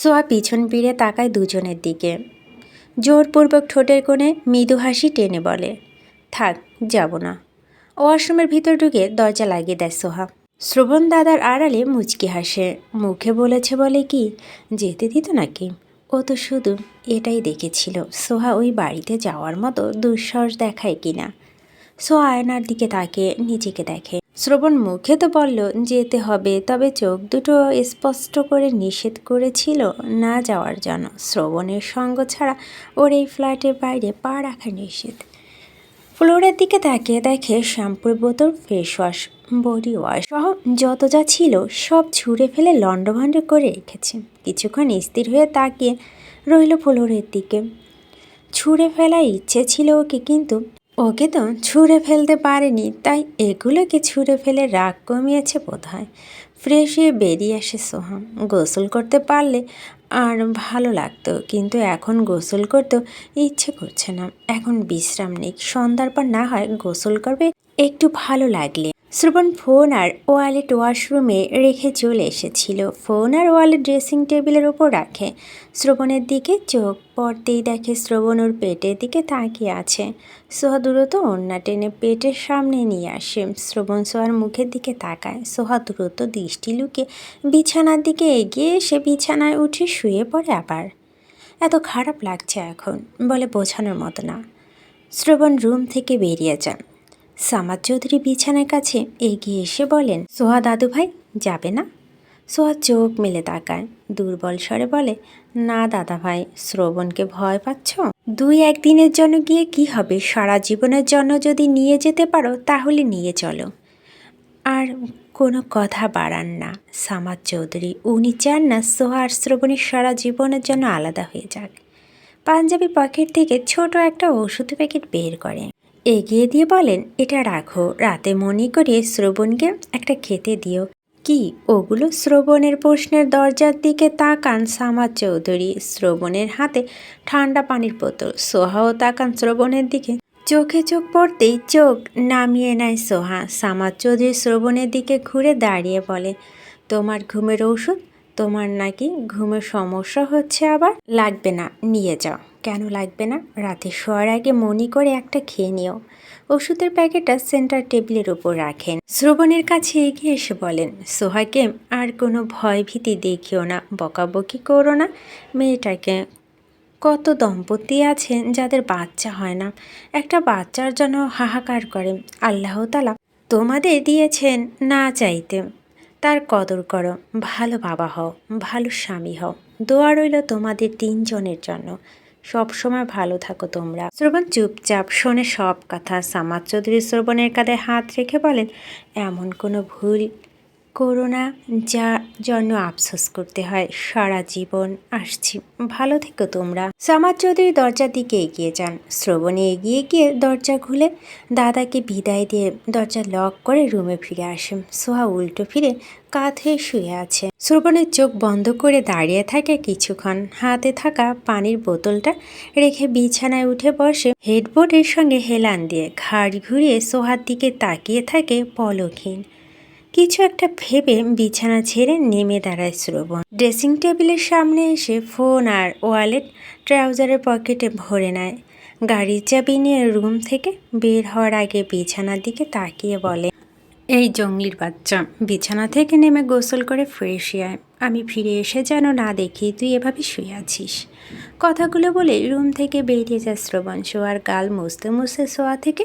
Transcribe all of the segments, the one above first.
সোহা পিছন ফিরে তাকায় দুজনের দিকে। জোরপূর্বক ঠোঁটের কোণে মৃদু হাসি টেনে বলে, থাক, যাব না। ওয়াশরুমের ভিতর ঢুকে দরজা লাগিয়ে দেয় সোহা। শ্রবণ দাদার আড়ালে মুচকি হাসে। মুখে বলেছে বলে কি যেতে দিত নাকি? ও তো শুধু এটাই দেখেছিল, সোহা ওই বাড়িতে যাওয়ার মতো দুঃসাহস দেখায় কিনা। সোহা আয়নার দিকে তাকিয়ে নিজেকে দেখে। শ্রবণ মুখে তো বলল যেতে হবে, তবে চোখ দুটো স্পষ্ট করে নিষেধ করেছিল না যাওয়ার জন্য। শ্রবণের সঙ্গ ছাড়া ওর এই ফ্ল্যাটের বাইরে পা রাখা নিষেধ। ফ্লোরের দিকে তাকিয়ে দেখে শ্যাম্পুর বোতল, ফেস ওয়াশ, বডি ওয়াশ সহ যত যা ছিল সব ছুঁড়ে ফেলে লণ্ডভণ্ড করে রেখেছে। কিছুক্ষণ স্থির হয়ে তাকিয়ে রইল ফ্লোরের দিকে। ছুঁড়ে ফেলার ইচ্ছে ছিল ওকে, কিন্তু ওকে তো ছুঁড়ে ফেলতে পারেনি, তাই এগুলোকে ছুঁড়ে ফেলে রাগ কমিয়েছে বোধহয়। ফ্রেশ হয়ে বেরিয়ে আসে সোহা। গোসল করতে পারলে আর ভালো লাগতো, কিন্তু এখন গোসল করতেও ইচ্ছে করছে না। এখন বিশ্রাম নিক, সন্ধ্যার পর না হয় গোসল করবে একটু ভালো লাগলে। শ্রবণ ফোন আর ওয়ালেট ওয়াশরুমে রেখে চলে এসেছিল। ফোন আর ওয়ালেট ড্রেসিং টেবিলের ওপর রাখে। শ্রবণের দিকে চোখ পড়তেই দেখে শ্রবণ ওর পেটের দিকে তাকিয়ে আছে। সোহা দ্রুত ওড়না টেনে পেটের সামনে নিয়ে আসে। শ্রবণ সোহার মুখের দিকে তাকায়। সোহা দ্রুত দৃষ্টি লুকিয়ে বিছানার দিকে এগিয়ে এসে বিছানায় উঠে শুয়ে পড়ে আবার। এত খারাপ লাগছে এখন বলে বোঝানোর মতো না। শ্রবণ রুম থেকে বেরিয়ে যান। সামাদ চৌধুরী বিছানার কাছে এগিয়ে এসে বলেন, সোহা দাদু ভাই যাবে না? সোহা চোখ মেলে তাকায়, দুর্বল স্বরে বলে, না দাদা ভাই। শ্রবণকে ভয় পাচ্ছ? 2-1 দিনের জন্য গিয়ে কি হবে? সারা জীবনের জন্য যদি নিয়ে যেতে পারো তাহলে নিয়ে চলো। আর কোনো কথা বাড়ান না সামাদ চৌধুরী। উনি চান না সোহা আর শ্রবণের সারা জীবনের জন্য আলাদা হয়ে যাক। পাঞ্জাবি পকেট থেকে ছোট একটা ওষুধ প্যাকেট বের করে এগিয়ে দিয়ে বলেন, এটা রাখো, রাতে মনে করে শ্রবণকে একটা খেতে দিও। কি ওগুলো? শ্রবণের প্রশ্নের দরজার দিকে তাকান সামাদ চৌধুরী। শ্রবণের হাতে ঠান্ডা পানির বোতল। সোহাও তাকান শ্রবণের দিকে। চোখে চোখ পড়তেই চোখ নামিয়ে নেয় সোহা। সামাদ চৌধুরী শ্রবণের দিকে ঘুরে দাঁড়িয়ে বলে, তোমার ঘুমের ওষুধ? তোমার নাকি ঘুমের সমস্যা হচ্ছে আবার? লাগবে না, নিয়ে যাও। কেন লাগবে না? রাতে শোয়ার আগে মনে করে একটা খেয়ে নিও। ওষুধের প্যাকেটটা সেন্টার টেবিলের উপর রাখেন। শ্রবণের কাছে এগিয়ে এসে বলেন, সোহাকে আর কোনো ভয় ভীতি দেখিও না, বকাবকি করো না মেয়েটাকে। কত দম্পতি আছেন যাদের বাচ্চা হয় না, একটা বাচ্চার জন্য হাহাকার করে। আল্লাহ তাআলা তোমাদের দিয়েছেন না চাইতে, তার কদর করো। ভালো বাবা হও, ভালো স্বামী হও। দোয়া রইল তোমাদের 3 জনের জন্য। সবসময় ভালো থাকো তোমরা। শ্রবণ চুপচাপ শোনে সব কথা। সামাদ চৌধুরী শ্রবণের কাঁধে হাত রেখে বলেন, এমন কোনো ভুল করো না যার জন্য আফসোস করতে হয় সারা জীবন। আসছি, ভালো থেকো তোমরা। সামাদ চৌধুরী দরজার দিকে এগিয়ে যান। শ্রবণে এগিয়ে গিয়ে দরজা খুলে দাদাকে বিদায় দিয়ে দরজা লক করে রুমে ফিরে আসে। সোহা উল্টো ফিরে কাঁধ হয়ে শুয়ে আছে। শ্রবণের চোখ বন্ধ করে দাঁড়িয়ে থাকে কিছুক্ষণ। হাতে থাকা পানির বোতলটা রেখে বিছানায় উঠে বসে। হেডবোর্ডের সঙ্গে হেলান দিয়ে ঘাড় ঘুরিয়ে সোহার দিকে তাকিয়ে থাকে পলকহীন। কিছু একটা ভেবে বিছানা ছেড়ে নেমে দাঁড়ায় শ্রবণ। ড্রেসিং টেবিলের সামনে এসে ফোন আর ওয়ালেট ট্রাউজারের পকেটে ভরে নেয়। গাড়ির চাবি নিয়ে রুম থেকে বের হওয়ার আগে বিছানার দিকে তাকিয়ে বলে, এই জঙ্গলির বাচ্চা, বিছানা থেকে নেমে গোসল করে ফ্রেশ হয়ে আমি ফিরে এসে যেন না দেখি তুই এভাবে শুয়ে আছিস। কথাগুলো বলে রুম থেকে বেরিয়ে যায় শ্রবণ। সোয়ার গাল মুছতে মুছতে সোয়া থেকে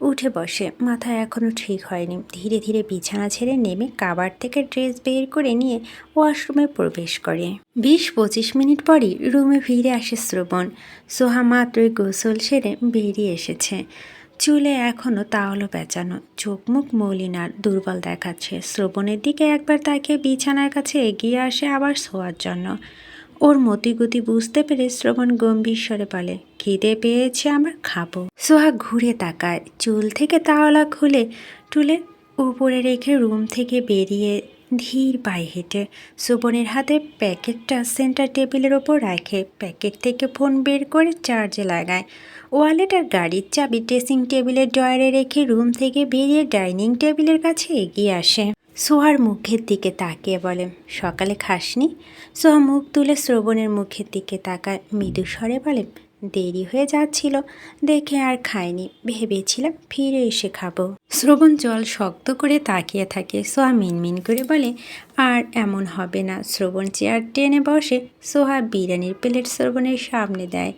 উঠে বসে। মাথা এখনও ঠিক হয়নি। ধীরে ধীরে বিছানা ছেড়ে নেমে কাবার থেকে ড্রেস বের করে নিয়ে ওয়াশরুমে প্রবেশ করে। 20-25 মিনিট পরই রুমে ফিরে আসে শ্রবণ। সোহা মাত্রই গোসল সেরে বেরিয়ে এসেছে। চুলে এখনও তাওয়ালও পেঁচানো, চোখ মুখ মলিন আর দুর্বল দেখাচ্ছে। শ্রবণের দিকে একবার তাকিয়ে বিছানার কাছে এগিয়ে আসে আবার শোয়ার জন্য। ওর মতিগতি বুঝতে পেরে শ্রবণ গম্ভীর স্বরে বলে, খিদে পেয়েছে, আমরা খাবো। সোহা ঘুরে তাকায়। চুল থেকে তাওয়ালা খুলে টুলে উপরে রেখে রুম থেকে বেরিয়ে ধীর পায়ে হেঁটে শ্রবণের হাতে প্যাকেটটা সেন্টার টেবিলের ওপর রাখে। প্যাকেট থেকে ফোন বের করে চার্জে লাগায়। ওয়ালেট আর গাড়ির চাবি ড্রেসিং টেবিলের ড্রয়ারে রেখে রুম থেকে বেরিয়ে ডাইনিং টেবিলের কাছে এগিয়ে আসে। সোহার মুখের দিকে তাকিয়ে বলে, সকালে খাসনি? সোহা মুখ তুলে শ্রবণের মুখের দিকে তাকায়, মৃদু স্বরে বলে, দেরি হয়ে যাচ্ছিল দেখে আর খাইনি, ভেবেছিলাম ফিরে এসে খাবো। শ্রবণ জল শক্ত করে তাকিয়ে থাকে। সোহা মিনমিন করে বলে, আর এমন হবে না। শ্রবণ চেয়ার টেনে বসে। সোহা বিরিয়ানির প্লেট শ্রবণের সামনে দেয়।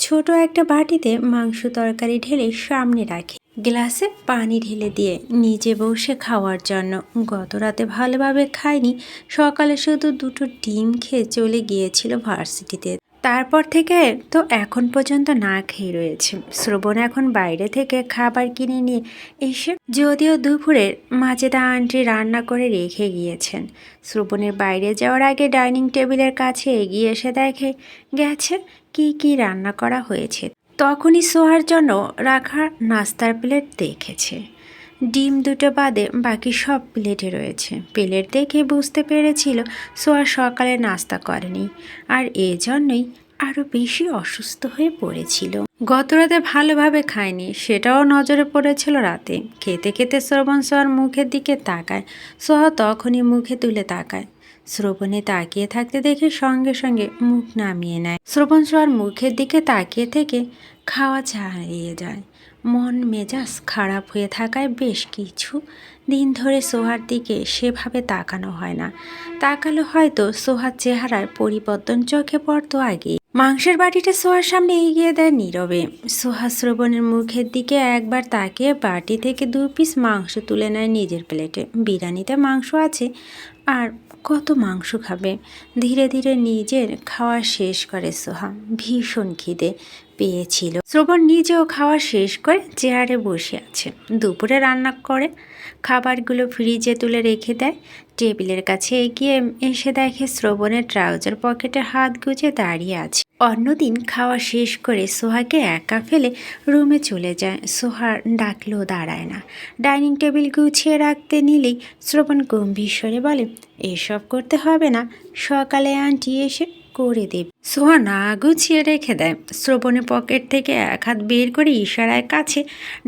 ছোট একটা বাটিতে মাংস তরকারি ঢেলে সামনে রাখে, গ্লাসে পানি ঢেলে দিয়ে নিজে বসে খাওয়ার জন্য। গত রাতে ভালোভাবে খায়নি, সকালে শুধু দুটো ডিম খেয়ে চলে গিয়েছিল ভার্সিটিতে। তারপর থেকে তো এখন পর্যন্ত না খেয়ে রয়েছে। শ্রবণ এখন বাইরে থেকে খাবার কিনে নিয়ে এসে, যদিও দুপুরের মাজেদা আন্টি রান্না করে রেখে গিয়েছেন। শ্রবণের বাইরে যাওয়ার আগে ডাইনিং টেবিলের কাছে এগিয়ে এসে দেখে গেছে কি কি রান্না করা হয়েছে। তখনই সোহার জন্য রাখা নাস্তার প্লেট দেখেছে। ডিম দুটো বাদে বাকি সব প্লেটে রয়েছে। প্লেট দেখে বুঝতে পেরেছিল সোহা সকালে নাস্তা করেনি, আর এজন্যই আরও বেশি অসুস্থ হয়ে পড়েছিল। গত রাতে ভালোভাবে খায়নি, সেটাও নজরে পড়েছিল রাতে। খেতে খেতে শ্রবণ সোহার মুখের দিকে তাকায়। সোহা তখনই মুখে তুলে তাকায়। শ্রবণে তাকিয়ে থাকতে দেখে সঙ্গে সঙ্গে মুখ নামিয়ে নেয়। শ্রবণ সোহার মুখের দিকে তাকিয়ে থেকে খাওয়া ছাড়িয়ে যায়। মন মেজাজ খারাপ হয়ে থাকায় বেশ কিছু দিন ধরে সোহার দিকে সেভাবে তাকানো হয় না। তাকালে হয়তো সোহার চেহারায় পরিবর্তন চোখে পড়তো আগে। মাংসের বাটিটা সোহার সামনে এগিয়ে দেয় নীরবে। সোহা শ্রবণের মুখের দিকে একবার তাকিয়ে বাটি থেকে 2 পিস মাংস তুলে নেয় নিজের প্লেটে। বিরিয়ানিতে মাংস আছে, আর কত মাংস খাবে। ধীরে ধীরে নিজের খাওয়া শেষ করে সোহা। ভীষণ খিদে পেয়েছিল। শ্রবণ নিজেও খাওয়া শেষ করে চেয়ারে বসে আছে। দুপুরে রান্না করে খাবারগুলো ফ্রিজে তুলে রেখে দেয়। টেবিলের কাছে এগিয়ে এসে দেখে শ্রবণের ট্রাউজার পকেটে হাত গুজে দাঁড়িয়ে আছে। অন্যদিন খাওয়া শেষ করে সোহাকে একা ফেলে রুমে চলে যায়। সোহার ডাকলেও দাঁড়ায় না। ডাইনিং টেবিল গুছিয়ে রাখতে নিলেই শ্রবণ গম্ভীর স্বরে বলে, এসব করতে হবে না, সকালে আন্টি এসে করে দেবে। সোহা না গুছিয়ে রেখে দেয়। শ্রবণের পকেট থেকে এক হাত বের করে ইশারায় কাছে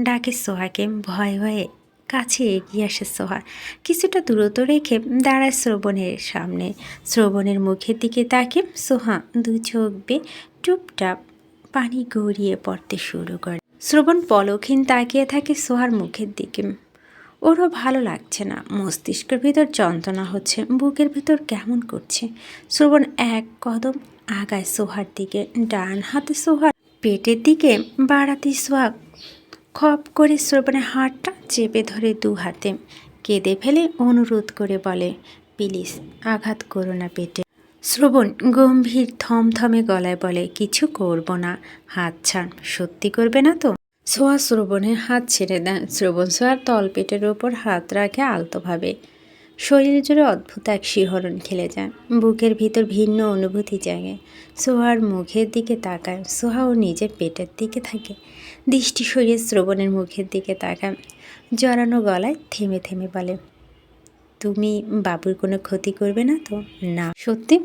ডাকে সোহাকে। ভয়ে ভয়ে কাছে এগিয়ে আসে সোহা। কিছুটা দূরত্ব রেখে দাঁড়ায় শ্রবণের সামনে। শ্রবণের মুখের দিকে তাকে সোহা দু চোখ বেয়ে টুপটাপ পানি গড়িয়ে পড়তে শুরু করে। শ্রবণ পলকহীন তাকিয়ে থাকে সোহার মুখের দিকে। ওরও ভালো লাগছে না। মস্তিষ্কের ভিতর যন্ত্রণা হচ্ছে, বুকের ভিতর কেমন করছে। শ্রবণ এক কদম আগায় সোহার দিকে। ডান হাতে সোহার পেটের দিকে বাড়াতে সোহা খপ করে শ্রবণের হাতটা চেপে ধরে 2 হাতে। কেঁদে ফেলে অনুরোধ করে বলে, প্লিজ আঘাত করো না পেটে। শ্রবণ গম্ভীর থমথমে গলায় বলে, কিছু করব না, হাত ছাড়। সত্যি করবে না তো? সোহা শ্রবণের হাত ছেড়ে দেন। শ্রবণ সোহার তলপেটের ওপর হাত রাখে আলতোভাবে। শরীর জুড়ে অদ্ভুত এক শিহরণ খেলে যায়। বুকের ভিতর ভিন্ন অনুভূতি জাগে। সোহার মুখের দিকে তাকায়। সোহাও নিজের পেটের দিকে থাকে। দৃষ্টি সরিয়ে শ্রবণের মুখের দিকে তাকায়। জড়ানো গলায় থেমে থেমে বলে, তুমি বাবুর কোনো ক্ষতি করবে না তো? না। সত্যি?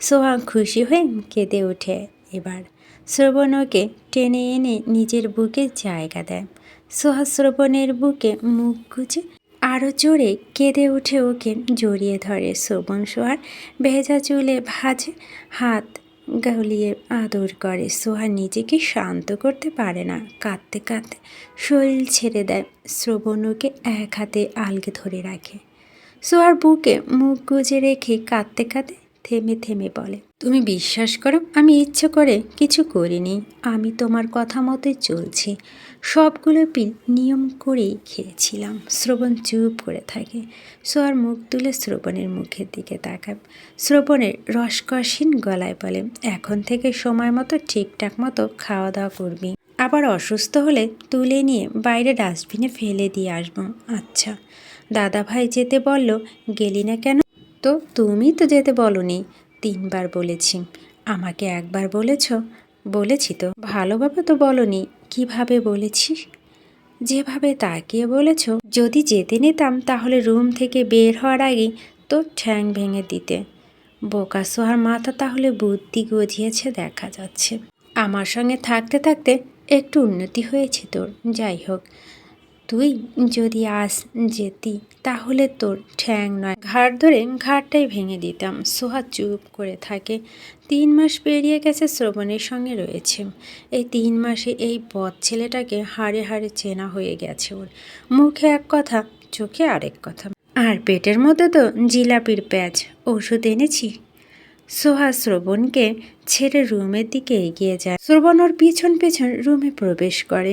সোহা খুশি হয়ে কেঁদে ওঠে। এবার শ্রবণ ওকে টেনে এনে নিজের বুকে জায়গা দেয়। সোহা শ্রবণের বুকে মুখ গুজে আরও জোরে কেঁদে উঠে ওকে জড়িয়ে ধরে। শ্রবণ সোহার ভেজা চুলে ভাজে হাত গলিয়ে আদর করে। সোহা নিজেকে শান্ত করতে পারে না। কাঁদতে কাঁদতে শরীর ছেড়ে দেয়। শ্রবণ ওকে এক হাতে আলগে ধরে রাখে। সোহার বুকে মুখ গুজে রেখে কাঁদতে কাঁদতে থেমে থেমে বলে, তুমি বিশ্বাস করো, আমি ইচ্ছে করে কিছু করিনি। আমি তোমার কথা মতোই চলছি। সবগুলো পিল নিয়ম করেই খেয়েছিলাম। শ্রবণ চুপ করে থাকে। সোহার মুখ তুলে শ্রবণের মুখের দিকে তাকায়। শ্রবণের রসকসহীন গলায় বলে, এখন থেকে সময় মতো ঠিকঠাক মতো খাওয়া দাওয়া করবি। আবার অসুস্থ হলে তুলে নিয়ে বাইরে ডাস্টবিনে ফেলে দিয়ে আসবো। আচ্ছা। দাদা ভাই যেতে বলল, গেলি না কেন? তো তুমি তো যেতে বলনি। 3 বার বলেছি। আমাকে একবার বলেছ? বলেছি তো। ভালোভাবে তো বলনি। কিভাবে বলেছি? যেভাবে তাকিয়ে বলেছ। যদি যেতে নিতাম তাহলে রুম থেকে বের হওয়ার আগেই তোর ঠ্যাং ভেঙে দিতে। বোকা সোহার মাথা তাহলে বুদ্ধি গজিয়েছে দেখা যাচ্ছে। আমার সঙ্গে থাকতে থাকতে একটু উন্নতি হয়েছে তোর। যাই হোক, তুই যদি আজ যেতি তাহলে তোর ঠ্যাং নয় ঘাড় ধরে ঘাড়টাই ভেঙে দিতাম। সোহা চুপ করে থাকে। 3 মাস পেরিয়ে গেছে, শ্রবণের সঙ্গে রয়েছে। এই 3 মাসে এই বদ ছেলেটাকে হাড়ে হাড়ে চেনা হয়ে গেছে ওর। মুখে এক কথা, চোখে আরেক কথা, আর পেটের মধ্যে তো জিলাপির প্যাচ। ওষুধ এনেছি? সোহা শ্রবণকে ছেড়ে রুমের দিকে এগিয়ে যায়। শ্রবণ ওর পিছন পিছন রুমে প্রবেশ করে।